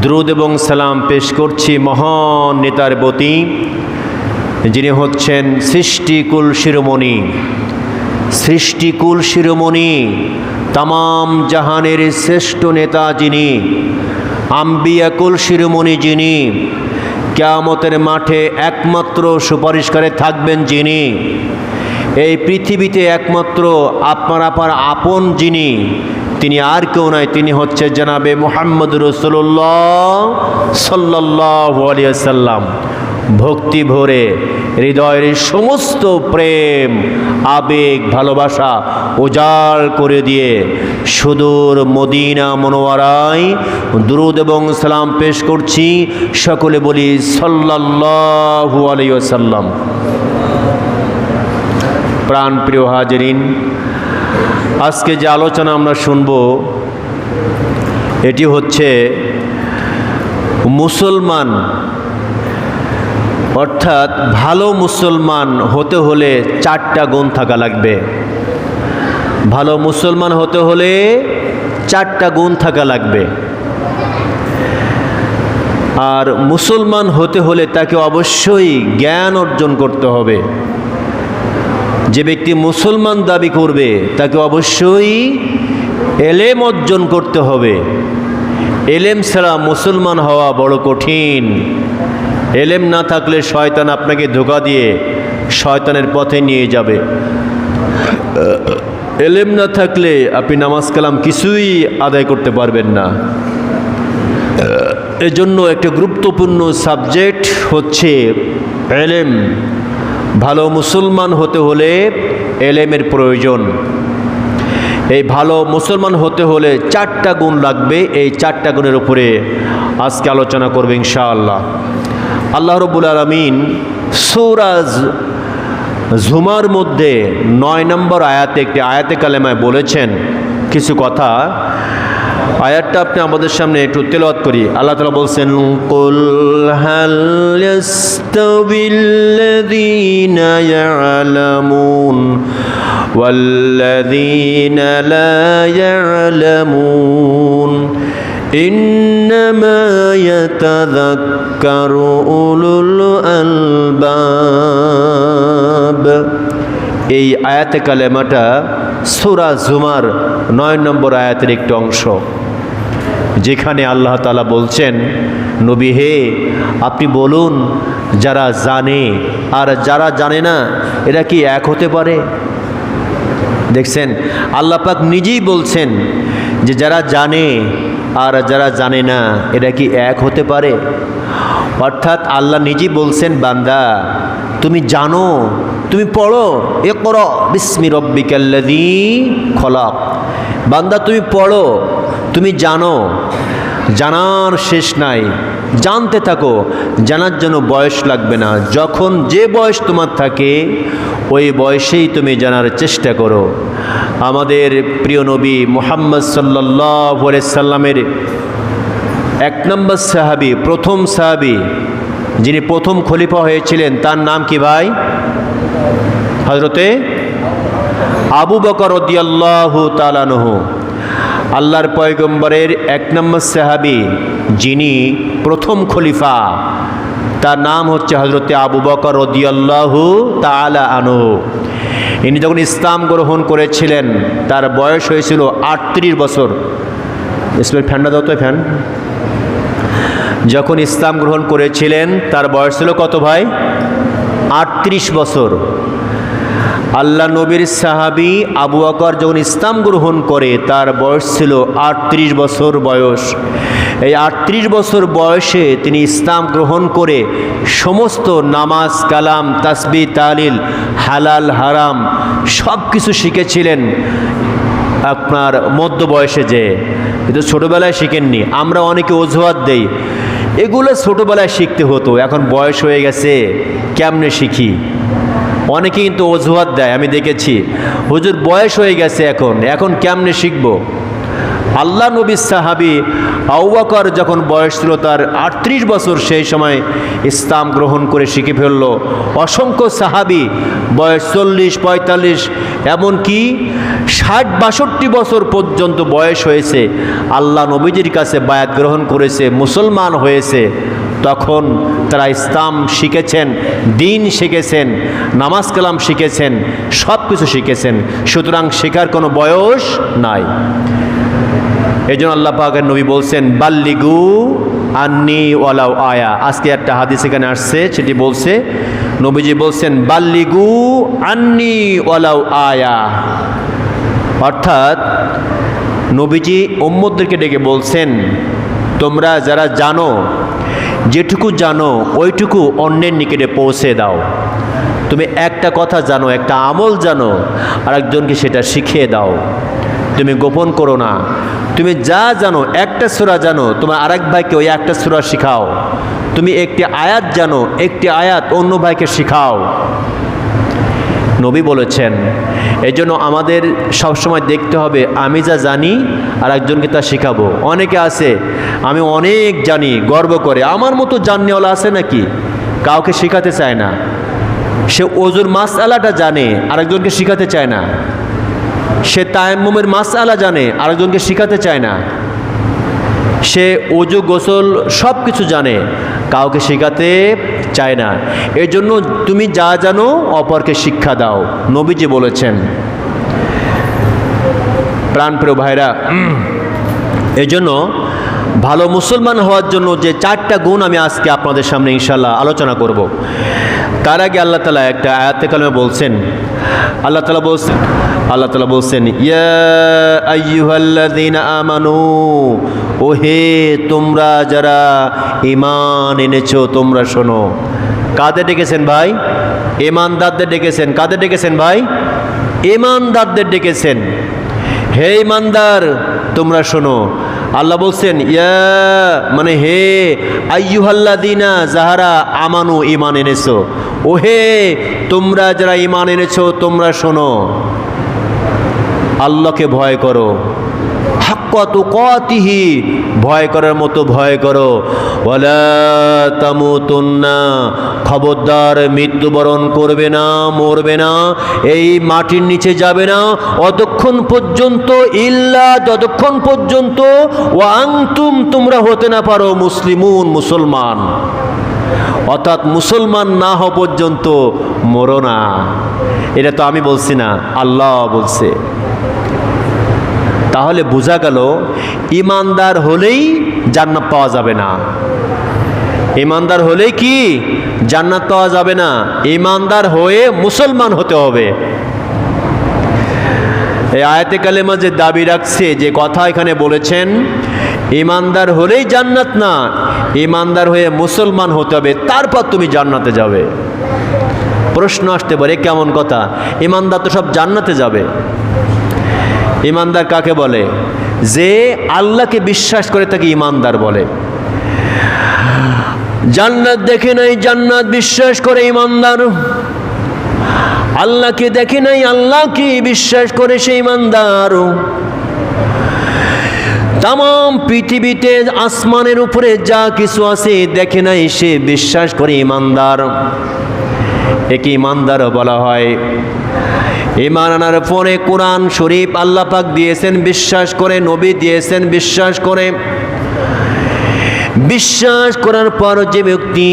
দ্রুদ এবং সালাম পেশ করছি মহান নেতার প্রতি, যিনি হচ্ছেন সৃষ্টিকুল শিরোমণি, সৃষ্টিকুল শিরোমণি, তামাম জাহানের শ্রেষ্ঠ নেতা যিনি, আম্বিয়াকুল শিরোমণি যিনি, কিয়ামতের মাঠে একমাত্র সুপারিশকারে থাকবেন যিনি, এই পৃথিবীতে একমাত্র আপনার আপন যিনি, তিনি আর কেউ নয়, তিনি হচ্ছে জনাবে মুহাম্মদ রাসূলুল্লাহ সাল্লাল্লাহু আলাইহি ওয়াসাল্লাম। ভক্তি ভরে হৃদয়ের সমস্ত প্রেম আবেগ ভালোবাসা উজাড় করে দিয়ে সুদূর মদিনা মুনওয়ারায় দুরূদ এবং সালাম পেশ করছি। সকলে বলি সাল্লাল্লাহু আলাইহি ওয়াসাল্লাম। প্রাণপ্রিয় হাজিরিন, আজকে যে আলোচনা আমরা শুনব এটি হচ্ছে মুসলমান, অর্থাৎ ভালো মুসলমান হতে হলে 4টা গুণ থাকা লাগবে। ভালো মুসলমান হতে হলে 4টা গুণ থাকা লাগবে। আর মুসলমান হতে হলে তাকে অবশ্যই জ্ঞান অর্জন করতে হবে। যে ব্যক্তি মুসলমান দাবি করবে তাকে অবশ্যই এলেম অর্জন করতে হবে। এলেম ছাড়া মুসলমান হওয়া বড় কঠিন। এলেম না থাকলে শয়তান আপনাকে ধোঁকা দিয়ে শয়তানের পথে নিয়ে যাবে। এলেম না থাকলে আপনি নামাজ কালাম কিছুই আদায় করতে পারবেন না। এজন্য একটা গুরুত্বপূর্ণ সাবজেক্ট হচ্ছে এলেম। ভালো মুসলমান হতে হলে এলেমের প্রয়োজন। এই ভালো মুসলমান হতে হলে 4টা গুণ লাগবে। এই 4টা গুণের উপরে আজকে আলোচনা করব ইনশাআল্লাহ। আল্লাহ রাব্বুল আলামিন সূরা জুমার মধ্যে 9 নম্বর আয়াতে একটি আয়াতে কালেমায় বলেছেন কিছু কথা। আয়াতটা আপনি আমাদের সামনে একটু তেলাওয়াত করি। আল্লাহ তাআলা বলছেন, কুল হাল ইয়াস্তাবিল্লাযীনা ইয়ালামুন ওয়াল্লাযীনা লা ইয়ালামুন ইন্নামা ইয়াতাযাক্কারু উলুল আলবাব। এই আয়াতে কালেমাটা সূরা জুমার 9 নম্বর আয়াতের একটি অংশ, যেখানে আল্লাহ তাআলা বলছেন, নবী হে, আপনি বলুন যারা জানে আর যারা জানে না এরা কি এক হতে পারে? দেখছেন, আল্লাহ পাক নিজেই বলছেন যে যারা জানে আর যারা জানে না এরা কি এক হতে পারে? অর্থাৎ আল্লাহ নিজেই বলছেন, বান্দা তুমি জানো, তুমি পড়ো, ইকরা বিসমি রাব্বিকাল্লাযী খলাক। বান্দা তুমি পড়ো, তুমি জানো, জানার শেষ নাই, জানতে থাকো। জানার জন্য বয়স লাগবে না। যখন যে বয়স তোমার থাকে ওই বয়সেই তুমি জানার চেষ্টা করো। আমাদের প্রিয় নবী মুহাম্মদ সাল্লাল্লাহু আলাইহি সাল্লামের 1 নম্বর সাহাবী, প্রথম সাহাবী, যিনি প্রথম খলিফা হয়েছিলেন, তার নাম কি ভাই? হযরতে আবু বকর রাদিয়াল্লাহু তাআলা আনহু। আল্লাহর পয়গম্বরের 1 নম্বর সাহাবী, যিনি প্রথম খলিফা, তার নাম হচ্ছে হযরতে আবু বকর রাদিয়াল্লাহু তাআলা আনহু। ইনি যখন ইসলাম গ্রহণ করেছিলেন তার বয়স হয়েছিল 38 বছর। ইসলামের ফ্যানটা দাও তো, ফ্যান। যখন ইসলাম গ্রহণ করেছিলেন তার বয়স ছিল কত ভাই? 38 বছর। আল্লাহ নবীর সাহাবী আবু বকর যখন ইসলাম গ্রহণ করে তার বয়স ছিল 38 বছর বয়স। এই 38 বছর বয়সে তিনি ইসলাম গ্রহণ করে সমস্ত নামাজ কালাম তাসবিহ তাহলিল হালাল হারাম সব কিছু শিখেছিলেন আপনার মধ্য বয়সে। যে কিন্তু ছোটোবেলায় শিখেননি। আমরা অনেকে অজুহাত দেই, এগুলো ছোটোবেলায় শিখতে হতো, এখন বয়স হয়ে গেছে কেমনে শিখি। অনেকে কিন্তু অজুহাত দেয়, আমি দেখেছি, হুজুর বয়স হয়ে গেছে, এখন কেমনে শিখবো। আল্লাহ নবীর সাহাবী আবু বকর যখন বয়স ছিল তার 38 বছর, সেই সময় ইসলাম গ্রহণ করে শিখে ফেলল। অসংখ্য সাহাবী বয়স 40, 45, এমনকি 60-62 বছর পর্যন্ত বয়স হয়েছে, আল্লাহ নবীজির কাছে বায়াত গ্রহণ করেছে, মুসলমান হয়েছে। তখন তারা ইসলাম শিখেছেন, দিন শিখেছেন, নামাজ কালাম শিখেছেন, সব কিছু শিখেছেন। সুতরাং শেখার কোনো বয়স নাই। এই জন্য আল্লাহ পাকের নবী বলছেন বাল্লিগু আন্নি ওয়ালাউ আয়া। আজকে একটা হাদিস এখানে আসছে, সেটি বলছে, নবীজি বলছেন বাল্লিগু আন্নি ওয়ালাউ আয়া। অর্থাৎ নবীজি উম্মতদেরকে ডেকে বলছেন, তোমরা যারা জানো, যেটুকু জানো ওইটুকু অন্যের নিকটে পৌঁছে দাও। তুমি একটা কথা জানো, একটা আমল জানো, আরেকজনকে সেটা শিখিয়ে দাও। তুমি গোপন করো না। তুমি যা জানো, একটা সূরা জানো, তোমার আরেক ভাইকে ওই একটা সূরা শিখাও। তুমি একটি আয়াত জানো, একটি আয়াত অন্য ভাইকে শিখাও। নবী বলেছেন। এই জন্য আমাদের সবসময় দেখতে হবে, আমি যা জানি আর একজনকে তা শিখাবো। অনেকে আছে আমি অনেক জানি, গর্ব করে, আমার মতো জাননেওয়ালা আছে নাকি, কাউকে শিখাতে চায় না। সে ওযুর মাসআলাটা জানে, আরেকজনকে শিখাতে চায় না। সে তায়াম্মুমের মাসআলা জানে, আরেকজনকে শিখাতে চায় না। সে ওযু গোসল সব কিছু জানে, কাউকে শিখাতে চায় না। এই জন্য তুমি যা জানো অপরকে শিক্ষা দাও, নবীজি বলেছেন। প্রাণপ্রিয় ভাইরা, এই জন্য ভালো মুসলমান হওয়ার জন্য যে 4টা গুণ আমি আজকে আপনাদের সামনে ইনশাআল্লাহ আলোচনা করব। তার আগে আল্লাহ তাআলা একটা আয়াতে কারিমা বলছেন। আল্লাহ তাআলা বলছেন ইয়া আইয়ুহাল্লাযীনা আমানু, ও হে তোমরা যারা ঈমান এনেছো, তোমরা শোনো। কাদের ডেকেছেন ভাই? ঈমানদারদের ডেকেছেন। কাদের ডেকেছেন ভাই? ঈমানদারদের ডেকেছেন। হে ঈমানদার, তোমরা শোনো। আল্লাহ বলছেন ইয়া মানে হে, আইয়ুহাল্লাযীনা যাহারা আমানু, ঈমান এনেছো, ও হে তোমরা যারা ঈমান এনেছো, তোমরা শোনো। আল্লাহকে ভয় করো, হাক্কা তুকাতিহি, ভয় করার মতো ভয় করো। ওয়ালা তামুতুন্না, খবরদার মৃত্যুবরণ করবে না, মরবে না, এই মাটির নিচে যাবে না অতক্ষণ পর্যন্ত, ইল্লা যতক্ষণ পর্যন্ত, ওয়া আনতুম তোমরা হতে না পারো মুসলিমুন, মুসলমান। অর্থাৎ মুসলমান না হওয়া পর্যন্ত মরো না। এটা তো আমি বলছি না, আল্লাহ বলছে। তাহলে বোঝা গেল ঈমানদার হলেই জান্নাত পাওয়া যাবে না। ঈমানদার হলেই কি জান্নাত পাওয়া যাবে না? ঈমানদার হয়ে মুসলমান হতে হবে। এই আয়াতে কালেমা যে দাবি রাখছে, যে কথা এখানে বলেছেন, ঈমানদার হলেই জান্নাত না, ঈমানদার হয়ে মুসলমান হতে হবে, তারপর তুমি জান্নাতে যাবে। প্রশ্ন আসতে পারে কেমন কথা, ঈমানদার তো সব জান্নাতে যাবে। ঈমানদার কাকে বলে? যে আল্লাহকে বিশ্বাস করে তাকে ঈমানদার বলে। জান্নাত দেখে নাই, জান্নাত বিশ্বাস করে ঈমানদার। আল্লাহকে দেখে নাই, আল্লাহকে বিশ্বাস করে সে ঈমানদার। তাম পৃথিবীতে আসমানের উপরে যা কিছু আছে দেখে নাই, সে বিশ্বাস করে ঈমানদার। একে ঈমানদার বলা হয়। ঈমান আনার পরে কোরআন শরীফ আল্লাহ পাক দিয়েছেন বিশ্বাস করে, নবী দিয়েছেন বিশ্বাস করে। বিশ্বাস করার পর যে ব্যক্তি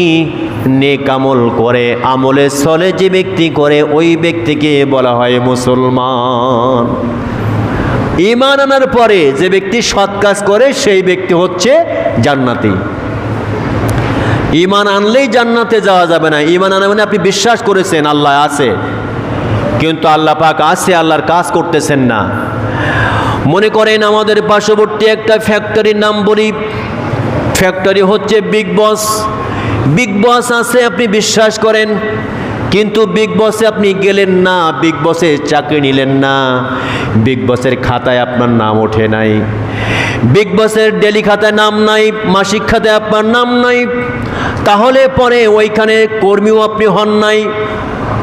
নেক আমল করে, আমলে চলে যে ব্যক্তি করে, ওই ব্যক্তিকে বলা হয় মুসলমান। ঈমান আনার পরে যে ব্যক্তি সৎ কাজ করে, সেই ব্যক্তি হচ্ছে জান্নাতি। ঈমান আনলেই জান্নাতে যাওয়া যাবে না। ঈমান আনা মানে আপনি বিশ্বাস করেছেন আল্লাহ আছে, কিন্তু আল্লাহ পাক আছে, আল্লাহর কাজ করতেছেন না। মনে করেন আমাদের পার্শ্ববর্তী একটা ফ্যাক্টরির নাম বলি, ফ্যাক্টরি হচ্ছে বিগ বস। বিগ বস আছে, আপনি বিশ্বাস করেন, কিন্তু বিগ বসে আপনি গেলেন না, বিগ বসে চাকরি নিলেন না, বিগ বসের খাতায় আপনার নাম ওঠে নাই, বিগ বসের ডেলি খাতায় নাম নাই, মাসিক খাতায় আপনার নাম নাই, তাহলে পরে ওইখানে কর্মীও আপনি হন নাই,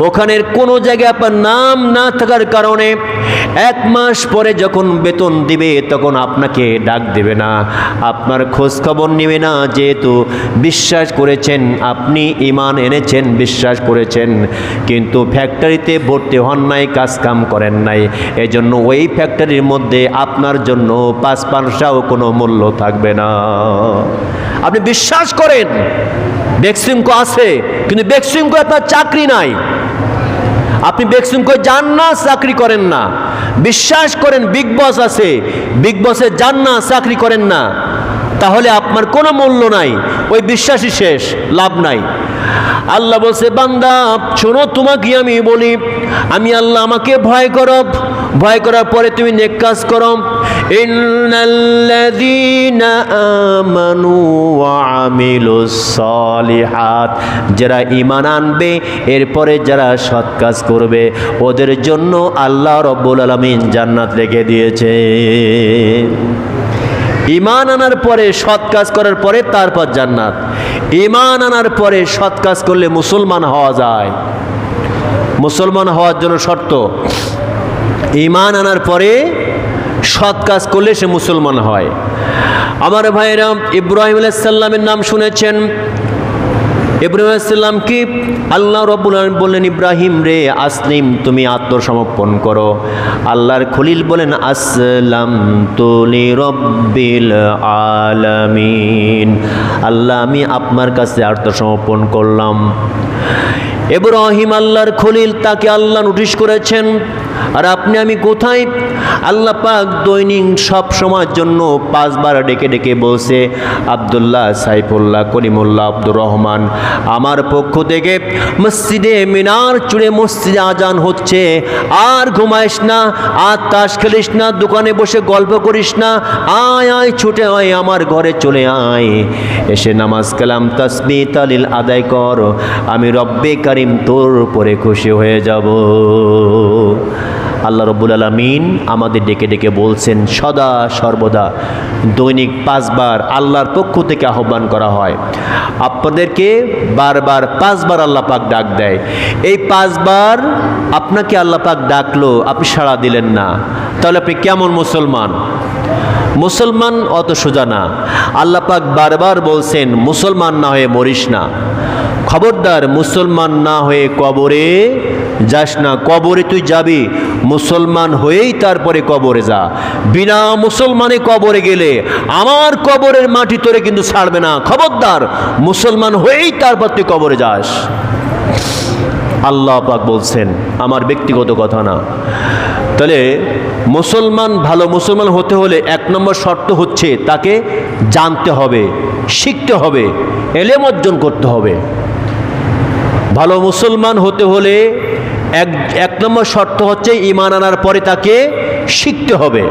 ওখানের কোনো জায়গায় আপনার নাম না থাকার কারণে 1 মাস পরে যখন বেতন দিবে তখন আপনাকে ডাক দেবে না, আপনার খোঁজ খবর নেবে না। যেহেতু বিশ্বাস করেছেন, আপনি ঈমান এনেছেন, বিশ্বাস করেছেন, কিন্তু ফ্যাক্টরিতে ভর্তি হন নাই, কাজ কাম করেন নাই, এজন্য ওই ফ্যাক্টরির মধ্যে আপনার জন্য 5 পয়সাও কোনো মূল্য থাকবে না। আপনি বিশ্বাস করেন বেক্সিমকো আছে, কিন্তু বেক্সিমকো আপনার চাকরি নাই, আপনি বেক্সিমকো যান না, চাকরি করেন না। বিশ্বাস করেন বিগ বস আছে, বিগ বসে যান না, চাকরি করেন না, তাহলে আপনার কোনো মূল্য নাই, ওই বিশ্বাসই শেষ, লাভ নাই। আল্লাহ বলছে, বান্দা শোনো, তোমাকে আমি বলি, আমি আল্লাহ, আমাকে ভয় করো, ভয় করার পরে তুমি নেক কাজ করো। ইন্নাল্লাযীনা আমানু ওয়া আমিলুস সালিহাত, যারা ঈমান আনবে এরপরে যারা সৎ কাজ করবে ওদের জন্য আল্লাহ রাব্বুল আলামিন জান্নাত রেখে দিয়েছে। ঈমান আনার পরে সৎ কাজ করার পরে তারপর জান্নাত। ঈমান আনার পরে সৎ কাজ করলে মুসলমান হওয়া যায়। মুসলমান হওয়ার জন্য শর্ত, ঈমান আনার পরে সৎ কাজ করলে সে মুসলমান হয়। আমার ভাইরা, ইব্রাহিম আলাইহিস সালামের নাম শুনেছেন। ইব্রাহিম আলাইহিস সালাম কি আল্লাহ রাব্বুল আলামিন বললেন, ইব্রাহিম রে আসলিম, তুমি আত্মসমর্পণ করো। আল্লাহর খলিল বলেন, আসলামতু লিরাব্বিল আলামিন, আল্লাহ আমি আপনার কাছে আত্মসমর্পণ করলাম। ইব্রাহিম আল্লাহর খলিল, তাকে আল্লাহ নোটিশ করেছেন, আর আপনি আমি কোথায়? আল্লাহ পাক দৈনিক সব সময়ের জন্য 5 বার ডেকে ডেকে বলছে, আব্দুল্লাহ, সাইফুল্লাহ, করিমুল্লাহ, আব্দুর রহমান, আমার পক্ষ থেকে মসজিদে মিনার চুড়ে মসজিদে আজান হচ্ছে, আর ঘুমাইস না, আর তাস খেলিস না, দোকানে বসে গল্প করিস না, আয় আয় ছুটে আয়, আমার ঘরে চলে আয়, এসে নামাজ কালাম তাসবিহ তাহলিল আদায় কর, আমি রব্বে কারিম তোর উপরে খুশি হয়ে যাব। আল্লাহ রাব্বুল আলামিন আমাদের ডেকে ডেকে বলছেন, সদা সর্বদা দৈনিক 5 বার আল্লাহর পক্ষ থেকে আহ্বান করা হয়। আপনাদেরকে বারবার 5 বার আল্লাহ পাক ডাক দেয়। এই 5 বার আপনাকে আল্লাহ পাক ডাকলো, আপনি সাড়া দিলেন না, তাহলে আপনি কেমন মুসলমান? মুসলমান অত সোজা না। আল্লাহ পাক বারবার বলছেন, মুসলমান না হয়ে মরিস না, খবরদার মুসলমান না হয়ে কবরে যাস না। কবরে তুই যাবি, মুসলমান হয়েই তারপরে কবরে যা। বিনা মুসলমানে কবরে গেলে আমার কবরের মাটি তোরে কিন্তু ছাড়বে না। খবরদার মুসলমান হয়েই তারপর তুই কবরে যাস। আল্লাহ পাক বলছেন, আমার ব্যক্তিগত কথা না। তাহলে মুসলমান, ভালো মুসলমান হতে হলে 1 নম্বর শর্ত হচ্ছে তাকে জানতে হবে, শিখতে হবে, এলেম অর্জন করতে হবে। ভালো মুসলমান হতে হলে এক নম্বর শর্ত হচ্ছে ঈমান আনার পরে তাকে শিখতে হবে,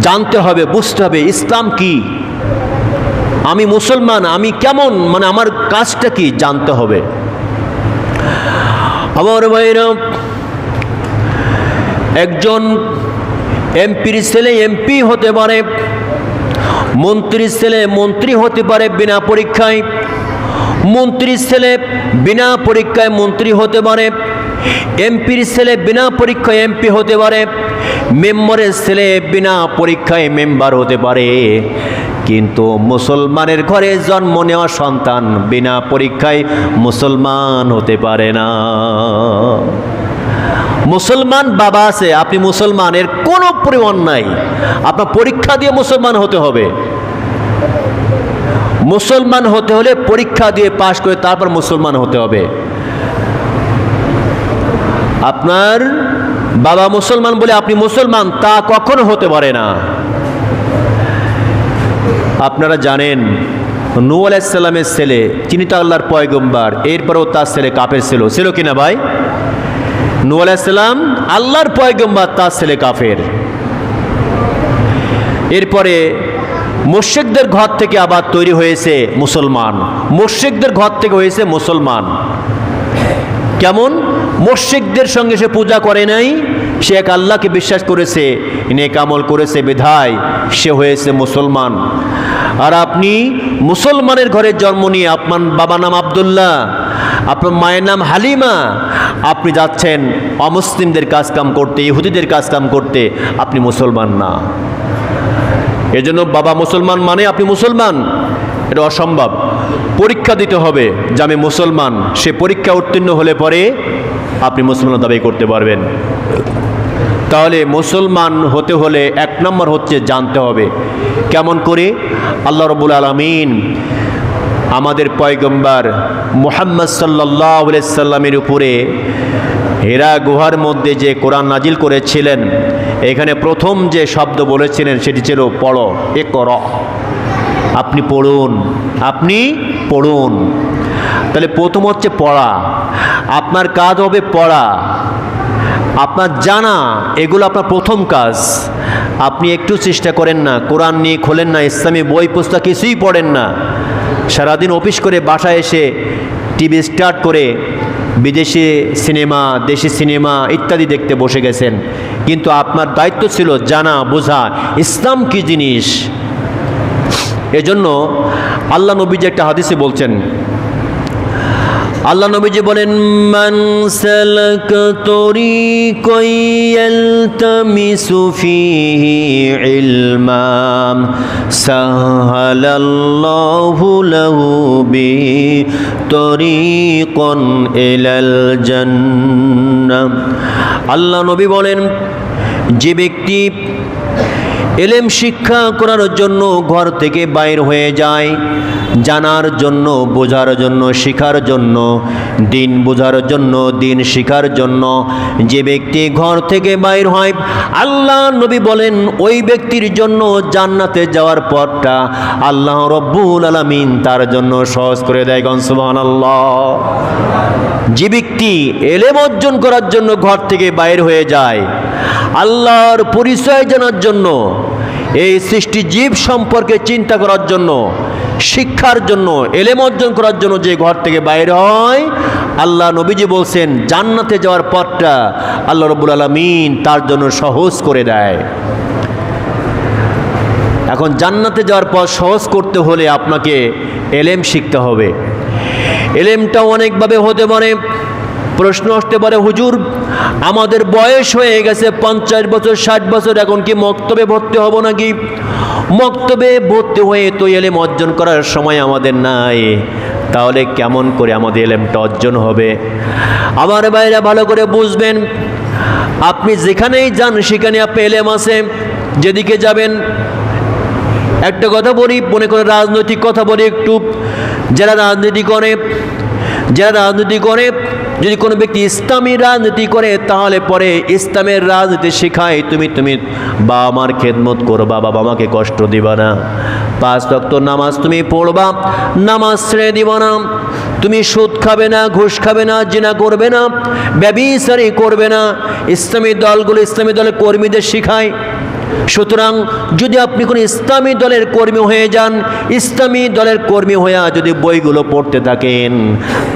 জানতে হবে, বুঝতে হবে ইসলাম কি, আমি মুসলমান, আমি কেমন, মানে আমার কাজটা কি, জানতে হবে। আমার ভাইরা, একজন এমপির ছেলে এমপি হতে পারে, মন্ত্রীর ছেলে মন্ত্রী হতে পারে বিনা পরীক্ষায়, মন্ত্রীর ছেলে বিনা পরীক্ষায় মন্ত্রী হতে পারে, এমপির ছেলে বিনা পরীক্ষায় এমপি হতে পারে, মেম্বারের ছেলে বিনা পরীক্ষায় মেম্বার হতে পারে। কিন্তু মুসলমানের ঘরে জন্ম নেওয়া সন্তান বিনা পরীক্ষায় মুসলমান হতে পারে না। মুসলমান বাবা আছে, আপনি মুসলমানের কোনো পরিমাণ নাই, আপনার পরীক্ষা দিয়ে মুসলমান হতে হবে। মুসলমান হতে হলে পরীক্ষা দিয়ে পাশ করে তারপর মুসলমান হতে হবে। আপনার বাবা মুসলমান বলে আপনি মুসলমান, তা কখনো হতে পারে না। আপনারা জানেন, নূহ আলাইহিস সালামের ছেলে, তিনি তো আল্লাহর পয়গম্বর, এরপরেও তার ছেলে কাফের ছিল কিনা ভাই? নূহ আলাইহিস সালাম আল্লাহর পয়গম্বর, তার ছেলে কাফের। এরপরে মুশরিকদের ঘর থেকে আবার তৈরি হয়েছে মুসলমান, মুশরিকদের ঘর থেকে হয়েছে মুসলমান। কেমন? মুশরিকদের সঙ্গে সে পূজা করে নাই, সে এক আল্লাহকে বিশ্বাস করেছে, নেক আমল করেছে, বিধায় সে হয়েছে মুসলমান। আর আপনি মুসলমানের ঘরে জন্ম নিয়ে, আপনার বাবা নাম আব্দুল্লাহ, আপনার মায়ের নাম হালিমা, আপনি যাচ্ছেন অমুসলিমদের কাজকাম করতে, ইহুদিদের কাজকাম করতে, আপনি মুসলমান না। এজন্য বাবা মুসলমান মানে আপনি মুসলমান, এটা অসম্ভব। পরীক্ষা দিতে হবে যে আমি মুসলমান, সে পরীক্ষা উত্তীর্ণ হলে পরে আপনি মুসলমান দাবি করতে পারবেন। তাহলে মুসলমান হতে হলে এক নম্বর হচ্ছে জানতে হবে কেমন করে। আল্লাহ রাব্বুল আলামিন আমাদের পয়গম্বর মুহাম্মদ সাল্লাল্লাহু আলাইহি সাল্লামের উপরে হেরা গুহার মধ্যে যে কোরআন নাজিল করেছিলেন, এখানে প্রথম যে শব্দ বলেছিলেন সেটি ছিল পড়ো, ইকরা, আপনি পড়ুন, আপনি পড়ুন। তাহলে প্রথম হচ্ছে পড়া, আপনার কাজ হবে পড়া, আপনার জানা, এগুলো আপনার প্রথম কাজ। আপনি একটু চেষ্টা করেন না, কোরআন নিয়ে খোলেন না, ইসলামী বই পুস্তক কিছুই পড়েন না, সারাদিন অফিস করে বাসায় এসে টিভি স্টার্ট করে বিদেশি সিনেমা, দেশি সিনেমা ইত্যাদি দেখতে বসে গেছেন। কিন্তু আপনার দায়িত্ব ছিল জানা, বোঝা ইসলাম কি জিনিস। এজন্য আল্লাহ নবীজি একটা হাদিসে বলছেন, আল্লাহ নবীজি বলেন, মান সালাকা তরিকান ইয়ালতামিসু ফীহি ইলমান সাহালাল্লাহু লাহু বিহি তরিকান ইলাল জান্নাহ। আল্লাহ নবী বলেন, যে ব্যক্তি এলেম শিক্ষা করার জন্য ঘর থেকে বাইর হয়ে যায়, জানার জন্য, বোঝার জন্য, শিখার জন্য, দিন বোঝার জন্য, দিন শিখার জন্য যে ব্যক্তি ঘর থেকে বাইর হয়, আল্লাহ নবী বলেন ওই ব্যক্তির জন্য জান্নাতে যাওয়ার পথটা আল্লাহ রব্বুল আলামিন তার জন্য সহজ করে দেয়। সুবহানাল্লাহ। যে ব্যক্তি এলেম অর্জন করার জন্য ঘর থেকে বাইর হয়ে যায়, আল্লাহর পরিচয় জানার জন্য, এই সৃষ্টি জীব সম্পর্কে চিন্তা করার জন্য, শিক্ষার জন্য, এলেম অর্জন করার জন্য যে ঘর থেকে বাইর হয়, আল্লাহ নবীজি বলছেন জান্নাতে যাওয়ার পথটা আল্লাহ রাব্বুল আলামিন তার জন্য সহজ করে দেয়। এখন জান্নাতে যাওয়ার পথ সহজ করতে হলে আপনাকে এলেম শিখতে হবে। এলেমটা অনেকভাবে হতে পারে। প্রশ্ন আসতে পারে, হুজুর আমাদের বয়স হয়ে গেছে 50 বছর 60 বছর, এখন কি মক্তবে ভর্তি হব নাকি? মক্তবে ভর্তি হয়ে তো এলেম অর্জন করার সময় আমাদের নাই, তাহলে কেমন করে আমাদের এলেমটা অর্জন হবে? আমার ভাইরা ভালো করে বুঝবেন, আপনি যেখানেই যান সেখানে আপনি এলেম আছে, যেদিকে যাবেন। একটা কথা বলি, মনে করে রাজনৈতিক কথা বলি একটু। যারা রাজনীতি করে, যদি কোনো ব্যক্তি ইসলামী রাজনীতি করে, তাহলে পরে ইসলামের রাজনীতি শেখায় তুমি বাবা মার খেদমত করবা, বাবা মাকে কষ্ট দিবা না, 5 ওয়াক্ত নামাজ তুমি পড়বা, নামাজ ছেড়ে দিবা না, তুমি সুদ খাবে না, ঘুষ খাবে না, জিনা করবে না, ব্যভিচারী করবে না। ইসলামী দলের কর্মীদের শেখায়। সুতরাং যদি আপনি কোনো ইসলামী দলের কর্মী হয়ে যান, ইসলামী দলের কর্মী হয়ে যদি বইগুলো পড়তে থাকেন,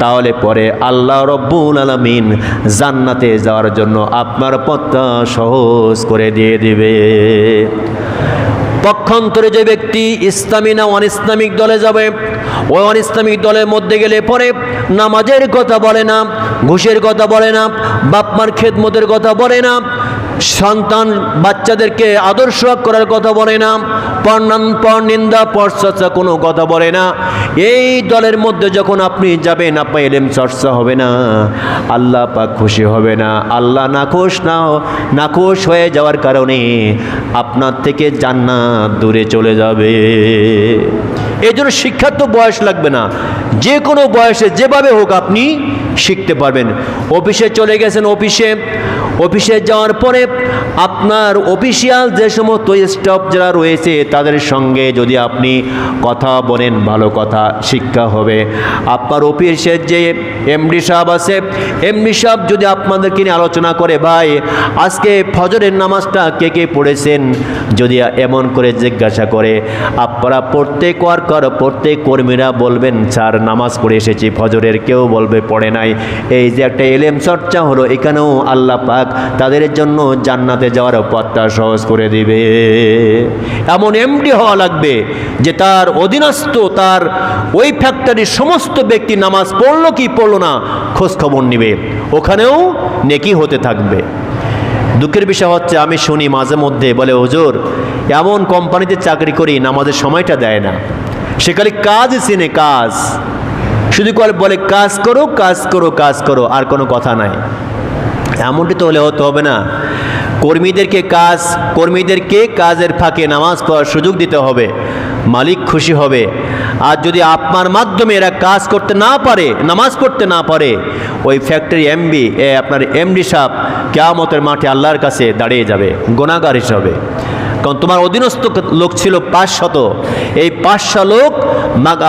তাহলে পরে আল্লাহ রব্বুল আলামিন জান্নাতে যাওয়ার জন্য আপনার পথটা সহজ করে দিয়ে দিবে। পক্ষান্তরে যে ব্যক্তি ইসলামী না অন ইসলামিক দলে যাবে, ওই অন ইসলামিক দলের মধ্যে গেলে পরে নামাজের কথা বলে না, ঘুষের কথা বলে না, বাপমার খেদমতের কথা বলে না, সন্তান বাচ্চাদেরকে আদর্শ করার কথা বলে না, পর নিন্দা পর চর্চা কোনো কথা বলে না। এই দলের মধ্যে যখন আপনি যাবেন, আপনার এলেম চর্চা হবে না, আল্লাহ পাক খুশি হবে না। আল্লাহ নাখুশ হয়ে যাওয়ার কারণে আপনার থেকে জান্নাত দূরে চলে যাবে। এই জন্য শিক্ষার তো বয়স লাগবে না, যে কোনো বয়সে যেভাবে হোক আপনি শিখতে পারবেন। অফিসে চলে গেছেন, অফিসে যাওয়ার পরে আপনার অফিসিয়াল যে সমস্ত স্টাফ যারা রয়েছে তাদের সঙ্গে যদি আপনি কথা বলেন, ভালো কথা শিক্ষা হবে। আপনার অফিসের যে এমডি সাহেব আছে, এমডি সাহেব যদি আপনাদেরকে নিয়ে আলোচনা করে, ভাই আজকে ফজরের নামাজটা কে কে পড়েছেন, যদি এমন করে জিজ্ঞাসা করে, আপনারা প্রত্যেক কর্মীরা বলবেন স্যার নামাজ পড়ে এসেছি ফজরের, কেউ বলবে পড়ে নাই। এই যে একটা এলেম চর্চা হলো, এখানেও আল্লাহ পাক তাদের জন্য জান্নাতে যাওয়ার পথটা সহজ করে দিবে। এমন এমডি হওয়া লাগবে যে তার অধীনস্থ, তার ওই ফ্যাক্টরির সমস্ত ব্যক্তি নামাজ পড়লো কি পড়লো না খোঁজ খবর নিবে, ওখানেও নেকি হতে থাকবে। দুঃখের বিষয় হচ্ছে আমি শুনি মাঝে মধ্যে বলে, হুজুর এমন কোম্পানিতে চাকরি করি নামাজের সময়টা দেয় না, সে খালি কাজ চিনে, কাজ শুধু বলে কাজ করো কাজ করো কাজ করো, আর কোনো কথা নাই। এমনটি তো হলে হতে হবে না। কর্মীদেরকে কাজের ফাঁকে নামাজ পড়ার সুযোগ দিতে হবে, মালিক খুশি হবে। আর যদি আপনার মাধ্যমে এরা কাজ করতে না পারে, নামাজ পড়তে না পারে, ওই ফ্যাক্টরি আপনার এমডি সাহেব কিয়ামতের মাঠে আল্লাহর কাছে দাঁড়িয়ে যাবে গুনাহগার হিসাবে। কারণ তোমার অধীনস্থ লোক ছিল 500, এই 500 লোক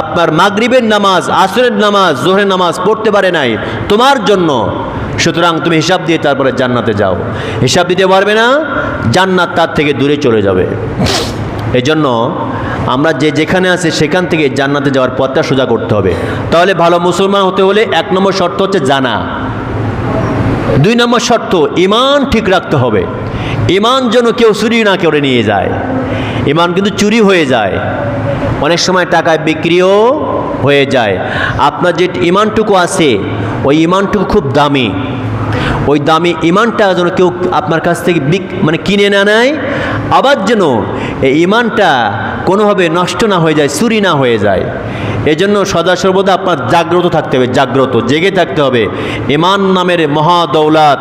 আপনার মাগরিবের নামাজ, আসরের নামাজ, জোহরের নামাজ পড়তে পারে নাই তোমার জন্য। সুতরাং তুমি হিসাব দিয়ে তারপরে জান্নাতে যাও। হিসাব দিতে পারবে না, জান্নাত তার থেকে দূরে চলে যাবে। এই জন্য আমরা যেখানে আছি সেখান থেকে জান্নাতে যাওয়ার পথটা সোজা করতে হবে। তাহলে ভালো মুসলমান হতে হলে 1 নম্বর শর্ত হচ্ছে জানা। 2 নম্বর শর্ত ঈমান ঠিক রাখতে হবে। ঈমান যেন কেউ চুরি না করে নিয়ে যায়। ঈমান কিন্তু চুরি হয়ে যায়, অনেক সময় টাকায় বিক্রিও হয়ে যায়। আপনার যে ঈমানটুকু আছে ওই ঈমানটুকু খুব দামি, ওই দামি ঈমানটা যেন কেউ আপনার কাছ থেকে কিনে না নেয়, আবার যেন এই ঈমানটা কোনোভাবে নষ্ট না হয়ে যায়, চুরি না হয়ে যায়। এজন্য সদা সর্বদা আপনার জাগ্রত থাকতে হবে, জেগে থাকতে হবে। ঈমান নামের মহা দৌলত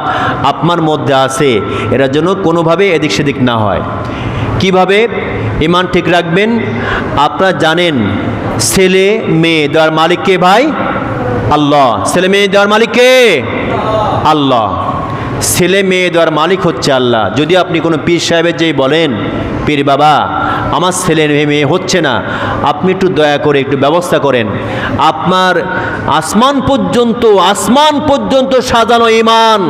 আপনার মধ্যে আছে, এরা যেন কোনোভাবে এদিক সেদিক না হয়। কিভাবে ঈমান ঠিক রাখবেন? আপনারা জানেন ছেলে মেয়ে দেওয়ার মালিক কে ভাই? আল্লাহ। ছেলে মেয়ে দেওয়ার মালিক কে? আল্লাহ। ছেলে মেয়ে দেওয়ার মালিক হচ্ছে আল্লাহ। যদি আপনি কোনো পীর সাহেবের যেই বলেন, পীর বাবা আমার ছেলে মেয়ে হচ্ছে না, আপনি একটু দয়া করে একটু ব্যবস্থা করেন। আপনার আসমান পর্যন্ত সাজানো ঈমান,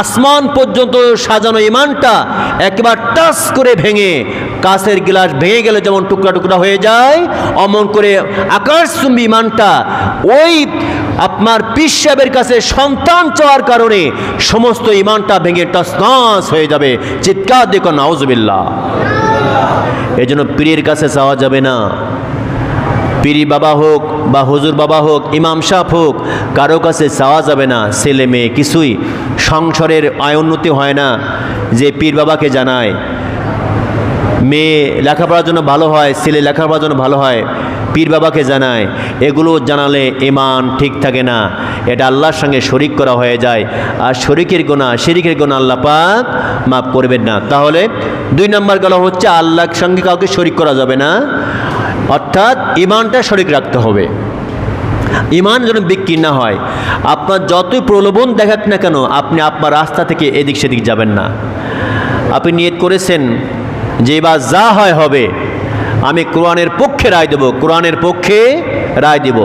আসমান পর্যন্ত সাজানো ঈমানটা একবার টাচ করে ভেঙে, কাঁচের গ্লাস ভেঙে গেলে যেমন টুকরা টুকরা হয়ে যায়, অমন করে আকাশচুম্বী ঈমানটা ওই আপনার পীর সাহেবের কাছে সন্তান চাওয়ার কারণে সমস্ত ঈমানটা ভেঙে তছনছ হয়ে যাবে। চিৎকার দেখো নাউজুবিল্লাহ। এই জন্য পীরের কাছে চাওয়া যাবে না। পীরি বাবা হোক বা হুজুর বাবা হোক, ইমাম সাহেব হোক, কারো কাছে চাওয়া যাবে না। ছেলে মেয়ে কিছুই, সংসারের আয় উন্নতি হয় না যে পীর বাবাকে জানায়। মেয়ে লেখাপড়ার জন্য ভালো হয়, ছেলে লেখাপড়ার জন্য ভালো হয়, পীর বাবাকে জানায়। এগুলো জানালে ঈমান ঠিক থাকে না, এটা আল্লাহর সঙ্গে শরিক করা হয়ে যায়। আর শিরিকের গুনাহ আল্লাহ পাক মাফ করবেন না। তাহলে 2 নম্বর গেল হচ্ছে আল্লাহর সঙ্গে কাউকে শরিক করা যাবে না, অর্থাৎ ঈমানটা শরিক রাখতে হবে। ঈমান যেন বিক্রি না হয়। আপনার যতই প্রলোভন দেখাক না কেন, আপনি আপনার রাস্তা থেকে এদিক সেদিক যাবেন না। আপনি নিয়ত করেছেন যে এবার যা হয় হবে, আমি কোরআনের পক্ষে রায় দেব, কোরআনের পক্ষে রায় দেব।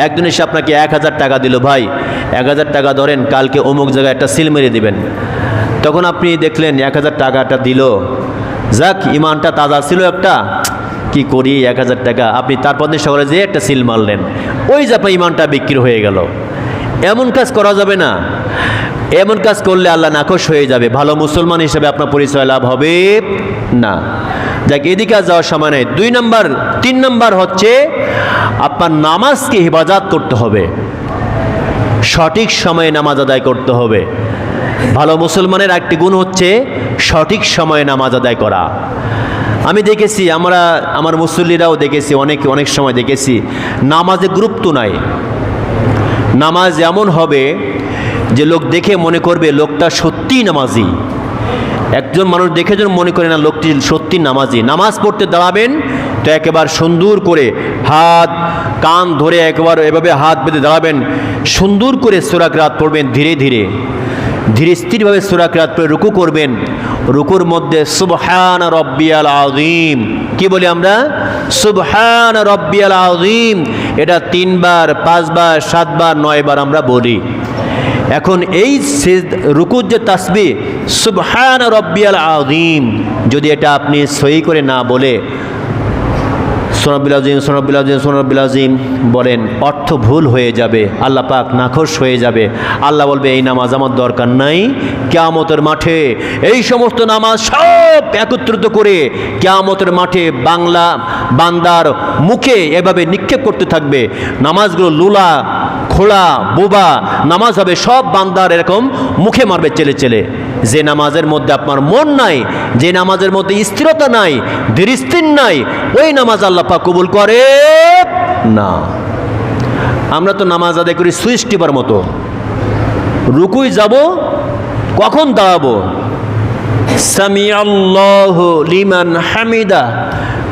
একজন এসে আপনাকে 1000 টাকা দিল, ভাই 1000 টাকা ধরেন, কালকে অমুক জায়গায় একটা সিল মেরে দিবেন। তখন আপনি দেখলেন 1000 টাকাটা দিল, যাক ঈমানটা তাজা ছিল একটা, কি করি 1000 টাকা, আপনি তারপর দিন সকালে যেয়ে একটা সিল মারলেন, ওই যে আপনার ঈমানটা বিক্রি হয়ে গেল। এমন কাজ করা যাবে না। এমন কাজ করলে আল্লাহ নাখোশ হয়ে যাবে, ভালো মুসলমান হিসেবে আপনার পরিচয় লাভ হবে না। যাক, এদিকে যাওয়ার সময় নেই। 3 নম্বর হচ্ছে আপনার নামাজকে হেফাজত করতে হবে, সঠিক সময়ে নামাজ আদায় করতে হবে। ভালো মুসলমানের একটি গুণ হচ্ছে সঠিক সময়ে নামাজ আদায় করা। আমি দেখেছি, আমার মুসল্লিরাও দেখেছি, অনেক সময় দেখেছি নামাজে গুরুত্ব নাই। নামাজ এমন হবে যে লোক দেখে মনে করবে লোকটা সত্যিই নামাজি। একজন মানুষ দেখে যেন মনে করে না লোকটি সত্যি নামাজি। নামাজ পড়তে দাঁড়াবেন তো একেবারে সুন্দর করে হাত কান ধরে একবার এভাবে হাত বেঁধে দাঁড়াবেন, সুন্দর করে সূরা কিরাত পড়বেন, ধীরে ধীরে স্থিরভাবে সূরা কিরাত পড়ে রুকু করবেন। রুকুর মধ্যে সুবহান রব্বিয়াল আযীম, কি বলি আমরা? সুবহান রব্বিয়াল আযীম। এটা 3 বার, 5 বার, 7 বার, 9 বার আমরা বলি। এখন এই রুকুর যে তাসবিহ সুবহান রব্বিয়াল আযীম, যদি এটা আপনি সহি করে না বলে সুবহানাল্লাহিল আযীম, সুবহানাল্লাহিল আযীম, সুবহানাল্লাহিল আযীম বলেন, অর্থ ভুল হয়ে যাবে, আল্লাহ পাক নাখোশ হয়ে যাবে। আল্লাহ বলবে এই নামাজ আমার দরকার নাই। কিয়ামতের মাঠে এই সমস্ত নামাজ সব একত্রিত করে কিয়ামতের মাঠে বান্দার মুখে এভাবে নিক্ষেপ করতে থাকবে। নামাজগুলো লুলা খোলা বোবা নামাজ হবে, সব বান্দার এরকম মুখে মারবে চেলে চেলে। যে নামাজের মধ্যে আপনার মন নাই, যে নামাজের মধ্যে স্থিরতা নাই, ধীরস্থির নাই, ওই নামাজ আল্লাহ পাক কবুল করে না। আমরা তো নামাজ আদায় করি সুইচ টিপার মতো, রুকুই যাব, কখন দাঁড়াবো, সামিআল্লাহু লিমান হামিদা,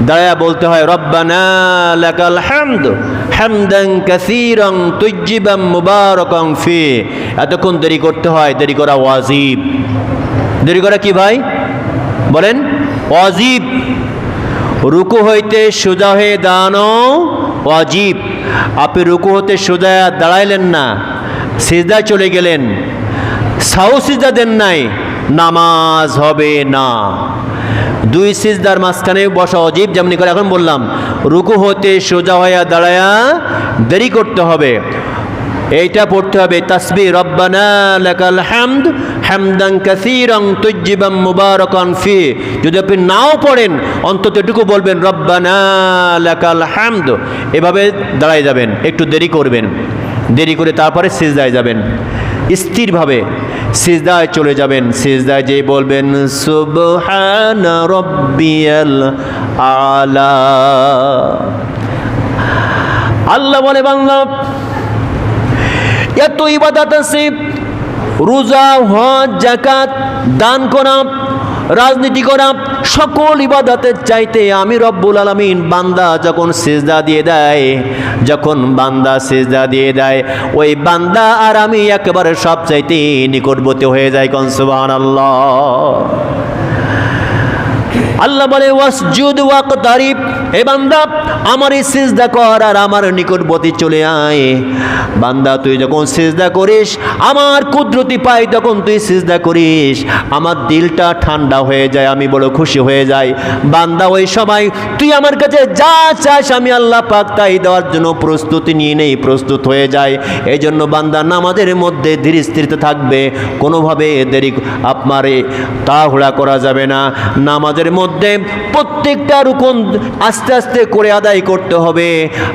দাঁড়ায়া বলতে হয় রব্বানা লাকাল হামদ হামদান কাসীরান তুজ্জিবান মুবারাকান ফি। এতক্ষণ দেরি করতে হয়, দেরি করা ওয়াজিব। দেরি করা কি ভাই বলেন? ওয়াজিব। রুকু হইতে সোজা হয়ে দাঁড়ানো ওয়াজিব। আপনি রুকু হতে সোজা দাঁড়াইলেন না, সিজদায় চলে গেলেন, সাহু সিজদা দেন নাই, নামাজ হবে না। দুই সিজদার মাঝখানে বসা ওয়াজিব। যেমনি করে এখন বললাম, রুকু হতে সোজা হইয়া দাঁড়ায়া দেরি করতে হবে। এইটা পড়তে হবে তাসবিহ রব্বানা লাকাল হামদ হামদান কাসীরান তুজ্জিবান মুবারাকান ফি। যদি আপনি নাও পড়েন অন্তত এটুকু বলবেন রব্বানা লাকাল হামদ, এভাবে দাঁড়ায় যাবেন, একটু দেরি করবেন, দেরি করে তারপরে সিজদায় যাবেন, স্থিরভাবে সিজদায় চলে যাবেন। সিজদায় যেই বলবেন সুবহানা রাব্বিয়াল আলা। আল্লাহ বলে বান্দা এত ইবাদত আছে, রোজা, হজ, যাকাত, দান করা, রাজনীতি করা, সকল ইবাদতের চাইতে আমি রব্বুল আলামিন বান্দা যখন সিজদা দিয়ে দেয়, যখন বান্দা সিজদা দিয়ে দেয়, ওই বান্দা আর আমি একেবারে সব চাইতে নিকটবর্তী হয়ে যাই। কোন সুবহানাল্লাহ। আল্লাহ বলে ওয়াসজুদ ওয়াকতারিব, হে বান্দা আমার এই সিজদা কর আর আমার নিকটবর্তী চলে আয়। বান্দা তুই যখন সিজদা করিস, আমার কুদরতি পাই তখন তুই সিজদা করিস, আমার দিলটা ঠান্ডা হয়ে যায়, আমি বড় খুশি হয়ে যাই। বান্দা ওই সময় তুই আমার কাছে যা চাস আমি আল্লাহ পাক তাই দেওয়ার জন্য প্রস্তুতি নিয়ে নেই, প্রস্তুত হয়ে যায়। এই জন্য বান্দা নামাজের মধ্যে ধীর স্থিরতা থাকবে, কোনোভাবে দেরি আপনার তাড়াহুড়া করা যাবে না। নামাজের মধ্যে প্রত্যেকটা রুকুন আস্তে আস্তে করে আদায় করতে হবে।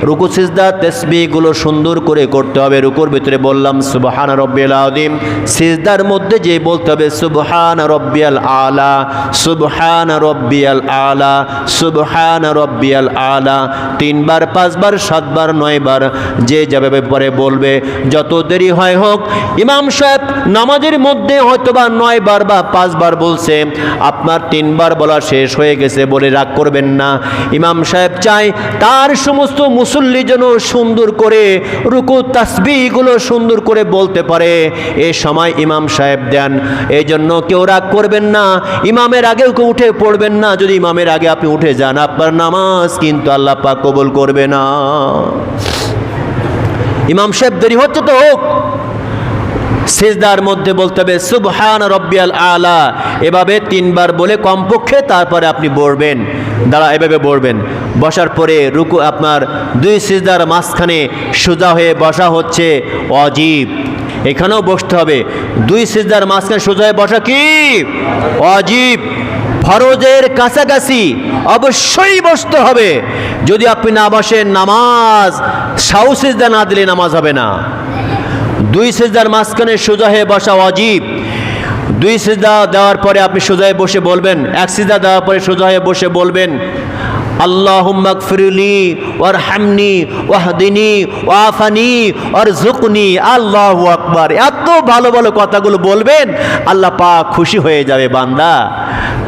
রুকু সিজদা তাসবিহগুলো সুন্দর করে করতে হবে। রুকুর ভিতরে বললাম সুবহান রাব্বিয়াল আযীম, সিজদার মধ্যে যে বলতে হবে সুবহান রাব্বিয়াল আলা, সুবহান রাব্বিয়াল আলা, সুবহান রাব্বিয়াল আলা, 3 বার 5 বার 7 বার 9 বার যে যেভাবে পরে বলবে। যত দেরি হয় হোক, ইমাম সাহেব নামাজের মধ্যে হয়তোবা 9 বার বা 5 বার বলছে, আপনার 3 বার বলা শেষ হয়ে গেছে বলে রাগ করবেন না। ইমাম সাহেব চায় তার সমস্ত মুসল্লি যেন সুন্দর করে রুকু তাসবিহগুলো সুন্দর করে বলতে পারে, এই সময় ইমাম সাহেব দেন। এই জন্য কেউ রাগ করবেন না, ইমামের আগেও কেউ উঠে পড়বেন না। যদি ইমামের আগে আপনি উঠে যান, আপনার নামাজ কিন্তু আল্লাহ পাক কবুল করবে না। ইমাম সাহেব দেরি হচ্ছে তো হোক, সিজদার মধ্যে বলতে হবে সুবহান রাব্বিয়াল আলা, এভাবে 3 বার বলে কমপক্ষে তারপরে আপনি বসবেন, দাঁড়া এভাবে বসবেন। বসার পরে রুকু আপনার 2 সিজদার মাঝখানে সোজা হয়ে বসা হচ্ছে ওয়াজিব, এখানেও বসতে হবে। 2 সিজদার মাঝখানে সোজা হয়ে বসা কি ওয়াজিব, ফরজের কাছাকাছি অবশ্যই বসতে হবে। যদি আপনি না বসেন, নামাজ সাহু সিজদা না দিলে নামাজ হবে না। 2 সিজদার মাঝখানে সোজা হয়ে বসা ওয়াজিব। 2 সিজদা দেওয়ার পরে আপনি সোজা হয়ে বসে বলবেন, 1 সিজদা দেওয়ার পরে সোজা হয়ে বসে বলবেন আল্লাহুম্মা গফিরলি ওয়ারহামনি ওয়াহদিনি ওয়াফানি ওয়ারযুকনি। আল্লাহু আকবার। এত ভালো ভালো কথাগুলো বলবেন, আল্লাহ পাক খুশি হয়ে যাবে। বান্দা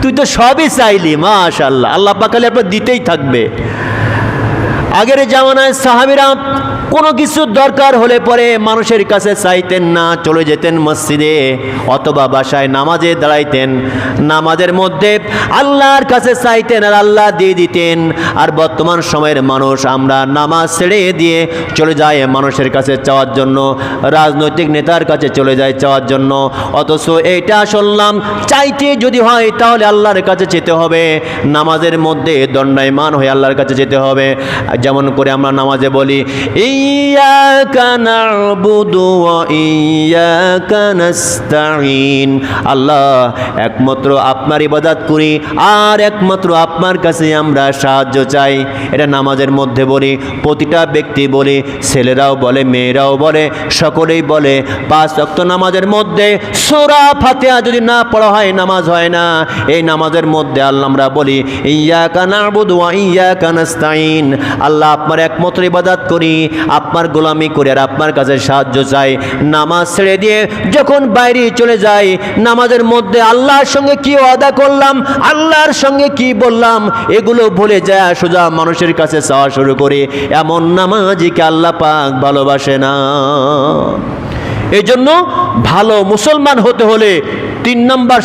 তুই তো সবই চাইলি, মাশাআল্লাহ। আল্লাহ পাক খালি আপনার দিতেই থাকবে। আগের জামানায় সাহাবীরা কোনো কিছু দরকার হলে পরে মানুষের কাছে চাইতেন না, চলে যেতেন মসজিদে অথবা বাসায় নামাজে দাঁড়াইতেন, নামাজের মধ্যে আল্লাহর কাছে চাইতেন আর আল্লাহ দিয়ে দিতেন। আর বর্তমান সময়ের মানুষ আমরা নামাজ ছেড়ে দিয়ে চলে যায় মানুষের কাছে চাওয়ার জন্য, রাজনৈতিক নেতার কাছে চলে যায় চাওয়ার জন্য। অথচ এইটা শুনলাম চাইতে যদি হয় তাহলে আল্লাহর কাছে যেতে হবে, নামাজের মধ্যে দণ্ডায়মান হয়ে আল্লাহর কাছে যেতে হবে। যেমন করে আমরা নামাজে বলি ইয়্যাকা না'বুদু ওয়া ইয়্যাকা নাস্তাঈন, আল্লাহ একমাত্র আপনার ইবাদত করি আর একমাত্র আপনার কাছে আমরা সাহায্য চাই। এটা নামাজের মধ্যে বলি, প্রতিটা ব্যক্তি বলি, ছেলেরাও বলে, মেয়েরাও বলে, সকলেই বলে। 5 ওয়াক্ত নামাজের মধ্যে সূরা ফাতিহা যদি না পড়া হয় নামাজ হয় না। এই নামাজের মধ্যে আল্লাহ আমরা বলি ইয়্যাকা না'বুদু ওয়া ইয়্যাকা নাস্তাঈন, আল্লাহ আপনার একমাত্র ইবাদত করি, আপনার গোলামি করি আর আপনার কাছে সাহায্য চাই। নামাজ ছেড়ে দিয়ে যখন বাইরে চলে যাই, নামাজের মধ্যে আল্লাহর সঙ্গে কি ওয়াদা করলাম, আল্লাহর সঙ্গে কি বললাম, এগুলো ভুলে যায় সোজা মানুষের কাছে চাওয়া শুরু করি। এমন নামাজিকে আল্লাহ পাক ভালোবাসে না। এই জন্য ভালো মুসলমান হতে হলে 3 নম্বর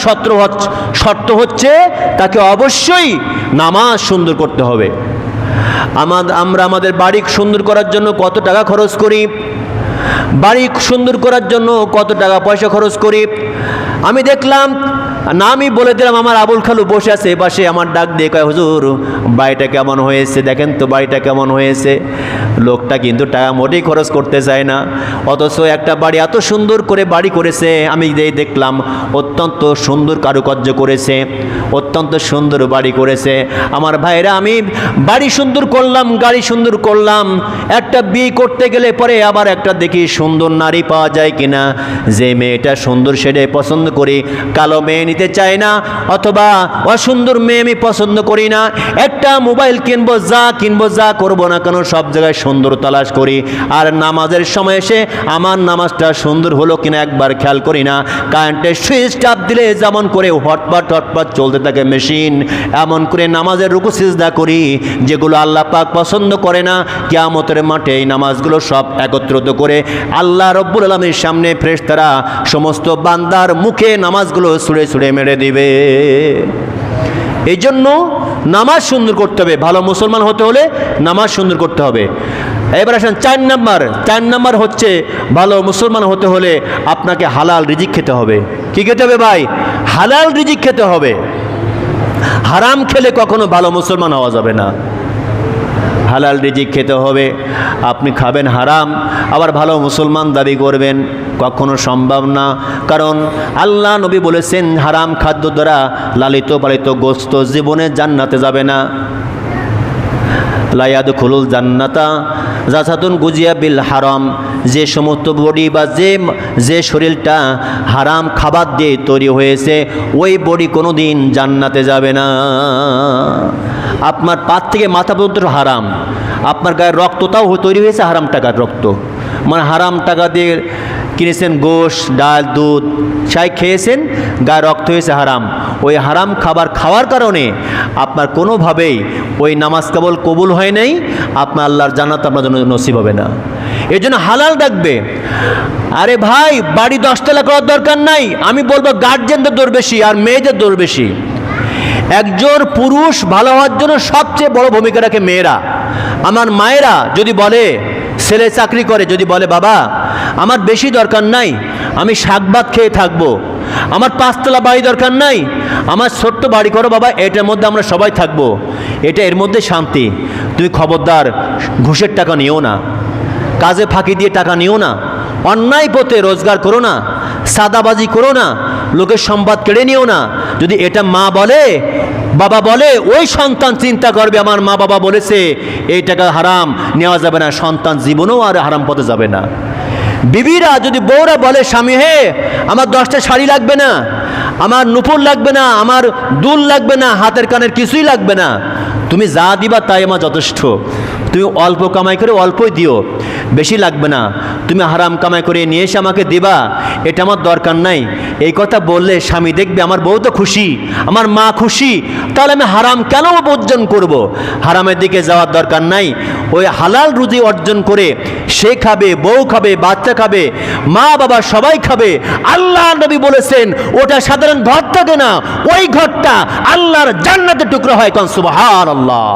শর্ত হচ্ছে তাকে অবশ্যই নামাজ সুন্দর করতে হবে। আমরা আমাদের বাড়ি সুন্দর করার জন্য কত টাকা খরচ করি, বাড়ি সুন্দর করার জন্য কত টাকা পয়সা খরচ করি। আমি দেখলাম না, আমি বলে দিলাম, আমার আবুল খালু বসে আছে পাশে, আমার ডাক দিয়ে কয় হুজুর বাড়িটা কেমন হয়েছে দেখেন তো, বাড়িটা কেমন হয়েছে। লোকটা কিন্তু টাকা মোটেই খরচ করতে চায় না, অথচ একটা বাড়ি এত সুন্দর করে বাড়ি করেছে। আমি দেখলাম অত্যন্ত সুন্দর কারুকার্য করেছে, অত্যন্ত সুন্দর বাড়ি করেছে। আমার ভাইরা, আমি বাড়ি সুন্দর করলাম, গাড়ি সুন্দর করলাম, একটা বিয়ে করতে গেলে পরে আবার একটা দেখি সুন্দর নারী পাওয়া যায় কিনা, যে মেয়েটা সুন্দর সেটাই পছন্দ করি, কালো মেয়ে নিতে চাই না, অথবা অসুন্দর মেয়ে আমি পছন্দ করি না। একটা মোবাইল কিনবো, যা করবো না কেন সব জায়গায় সুন্দর তালাশ করি। আর নামাজের সময় এসে আমার নামাজটা সুন্দর হলো কিনা একবার খেয়াল করি না। কারেন্টের সুইচ চাপ দিলে যেমন করে হটপট চলতে থাকে মেশিন, এমন করে নামাজের রুকু সিজদা করি যেগুলো আল্লাহ পাক পছন্দ করে না। কিয়ামতের মাঠে এই নামাজগুলো সব একত্রিত করে আল্লাহ রব্বুল আলামিনের সামনে ফেরেশতারা সমস্ত বান্দার মুখে নামাজগুলো ছুঁড়ে ছুঁড়ে মেরে দিবে। এই জন্য নামাজ সুন্দর করতে হবে, ভালো মুসলমান হতে হলে নামাজ সুন্দর করতে হবে। এবার আসেন 4 নাম্বার হচ্ছে ভালো মুসলমান হতে হলে আপনাকে হালাল রিজিক খেতে হবে। কি খেতে হবে ভাই? হালাল রিজিক খেতে হবে। হারাম খেলে কখনো ভালো মুসলমান হওয়া যাবে না। হালাল রিজিক খেতে হবে। আপনি খাবেন হারাম আবার ভালো মুসলমান দাবি করবেন, কখনো সম্ভব না। কারণ আল্লাহ নবী বলেছেন হারাম খাদ্য দ্বারা লালিত পালিত গোস্ত জীবনে জান্নাতে যাবে না। লা ইয়াদখুলুল জান্নাতা জাসাতুন গুজিয়া বিল হারাম, যে সমস্ত বডি বা যে শরীরটা হারাম খাবার দিয়ে তৈরি হয়েছে ওই বডি কোনো দিন জান্নাতে যাবে না। আপনার পা থেকে মাথা পর্যন্ত হারাম, আপনার গায়ের রক্তটাও তৈরি হয়েছে হারাম টাকার রক্ত, মানে হারাম টাকা দিয়ে কিনেছেন গোশ, ডাল, দুধ, চাই খেয়েছেন, গায়ে রক্ত হয়েছে হারাম। ওই হারাম খাবার খাওয়ার কারণে আপনার কোনোভাবেই ওই নামাজ কেবল কবুল হয় নাই, আপনার আল্লাহর জান্নাত আপনার জন্য নসিব হবে না। এই জন্য হালাল ডাকবে। আরে ভাই, বাড়ি 10 তলা করার দরকার নাই। আমি বলবো গার্জেনদের দৌড় বেশি আর মেয়েদের দৌড় বেশি। একজন পুরুষ ভালো হওয়ার জন্য সবচেয়ে বড় ভূমিকা রাখে মেয়েরা। আমার মায়েরা যদি বলে, ছেলে চাকরি করে, যদি বলে বাবা আমার বেশি দরকার নাই, আমি শাক ভাত খেয়ে থাকবো, আমার 5 তলা বাড়ি দরকার নাই, আমার ছোট্ট বাড়ি করো বাবা, এটার মধ্যে আমরা সবাই থাকবো, এটা এর মধ্যে শান্তি। তুমি খবরদার ঘুষের টাকা নিও না, কাজে ফাঁকি দিয়ে টাকা নিও না, অন্যায় পথে রোজগার করো না, সাদাবাজি করো না, লোকের সম্পদ কেড়ে নিও না। যদি এটা মা বলে, বাবা বলে, ওই সন্তান চিন্তা করবে আমার মা বাবা বলেছে এই টাকা হারাম, নেওয়া যাবে না, সন্তান জীবনেও আর হারাম পথে যাবে না। বিবিরা যদি বউরা বলে স্বামী হে আমার 10টা শাড়ি লাগবে না, আমার নুপুর লাগবে না, আমার দুল লাগবে না, হাতের কানের কিছুই লাগবে না, তুমি যা দিবা তাই আমার যথেষ্ট, তুমি অল্প কামাই করে অল্পই দিও, বেশি লাগবে না। তুমি হারাম কামাই করে নিয়ে এসে আমাকে দিবা, এটা আমার দরকার নাই। এই কথা বললে স্বামী দেখবে আমার বউ তো খুশি, আমার মা খুশি, তাহলে আমি হারাম কেন বর্জন করব? হারামের দিকে যাওয়ার দরকার নাই। ওই হালাল রুজি অর্জন করে সে খাবে, বউ খাবে, বাচ্চা খাবে, মা বাবা সবাই খাবে। আল্লাহ নবী বলেছেন ওটা সাধারণ ঘর থাকে না, ওই ঘরটা আল্লাহর জান্নাতের টুকরো হয়। কোন সুবহানাল্লাহ।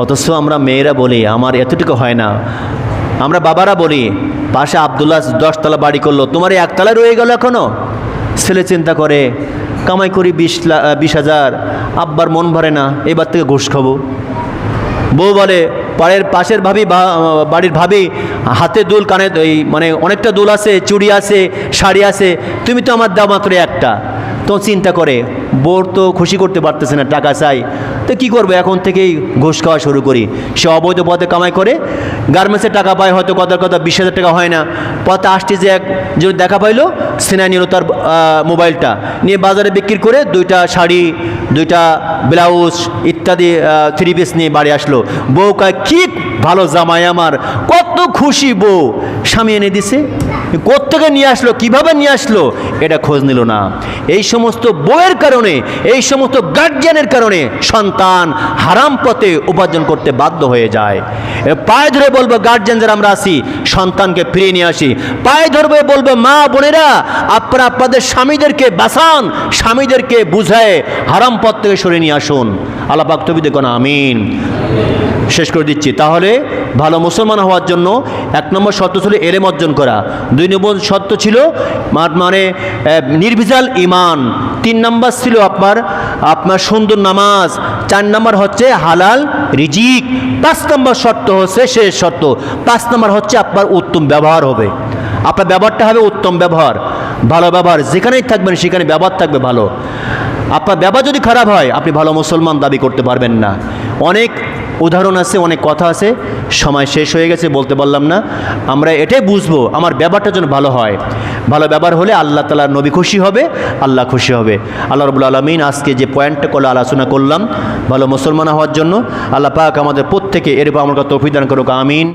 অথচ আমরা মেয়েরা বলি আমার এতটুকু হয় না। আমরা বাবারা বলি পাশে আব্দুল্লাহ 10 তলা বাড়ি করলো, তোমার এই একতলা রয়ে গেল এখনো। ছেলে চিন্তা করে কামাই করি 20,000, আব্বার মন ভরে না, এবার থেকে ঘুষ খাবো। বউ বলে পাশের বাড়ির ভাবি হাতে দুল, কানে মানে অনেকটা দুল আছে, চুড়ি আছে, শাড়ি আছে, তুমি তো আমার দাও মাত্র একটা। তো চিন্তা করে বোর তো খুশি করতে পারতেছে না, টাকা চাই, তো কী করবো, এখন থেকেই ঘুষ খাওয়া শুরু করি। সে অবৈধ পথে কামাই করে, গার্মেন্টসে টাকা পায় হয়তো কথা 20,000 টাকা হয় না, পথে আসতে যে যদি দেখা পাইলো, সিনা নিল তার মোবাইলটা নিয়ে বাজারে বিক্রি করে 2টা শাড়ি, 2টা ব্লাউজ ইত্যাদি 3 পিস নিয়ে বাড়ি আসলো। বউ কয় কি ভালো জামাই আমার, কত খুশি বউ, স্বামী এনে দিছে, কোত্থেকে নিয়ে আসলো, কিভাবে নিয়ে আসলো, এটা খোঁজ নিল না। এই সমস্ত বউয়ের কারণে, এই সমস্ত গার্জিয়ানের কারণে সন্তান হারাম পথে উপার্জন করতে বাধ্য হয়ে যায়। পায়ে ধরে বলবো গার্জিয়ান যারা আমরা আছি, সন্তানকে ফিরিয়ে নিয়ে আসি। পায়ে ধরবে বলবো মা বোনেরা, আপনারা আপনাদের স্বামীদেরকে বাঁচান, স্বামীদেরকে বুঝায় হারাম পথ থেকে সরিয়ে নিয়ে আসুন। আল্লাহ পাক তৌফিক দেন, আমিন। শেষ করে দিচ্ছি। তাহলে ভালো মুসলমান হওয়ার জন্য 1 নম্বর শর্ত ছিল এলেম অর্জন করা, 2 নম্বর শর্ত ছিল মানে নির্ভেজাল ঈমান, 3 নম্বর ছিল আপনার সুন্দর নামাজ, 4 নম্বর হচ্ছে হালাল রিজিক, 5 নম্বর শর্ত হচ্ছে শেষ শর্ত, 5 নম্বর হচ্ছে আপনার উত্তম ব্যবহার হবে। আপনার ব্যবহারটা হবে উত্তম ব্যবহার, ভালো ব্যবহার, যেখানেই থাকবেন সেখানে ব্যবহার থাকবে ভালো। আপনার ব্যবহার যদি খারাপ হয় আপনি ভালো মুসলমান দাবি করতে পারবেন না। অনেক উদাহরণ আছে, অনেক কথা আছে, সময় শেষ হয়ে গেছে, বলতে পারলাম না। আমরা এটাই বুঝবো আমার ব্যবহারটা যেন ভালো হয়। ভালো ব্যবহার হলে আল্লাহ তাআলা নবী খুশি হবে, আল্লাহ খুশি হবে। আল্লাহ রাব্বুল আলামিন আজকে যে পয়েন্টটা আলোচনা করলাম ভালো মুসলমান হওয়ার জন্য, আল্লাহ পাক আমাদের প্রত্যেকে এর উপর আমল করার তৌফিক দান করুক, আমিন।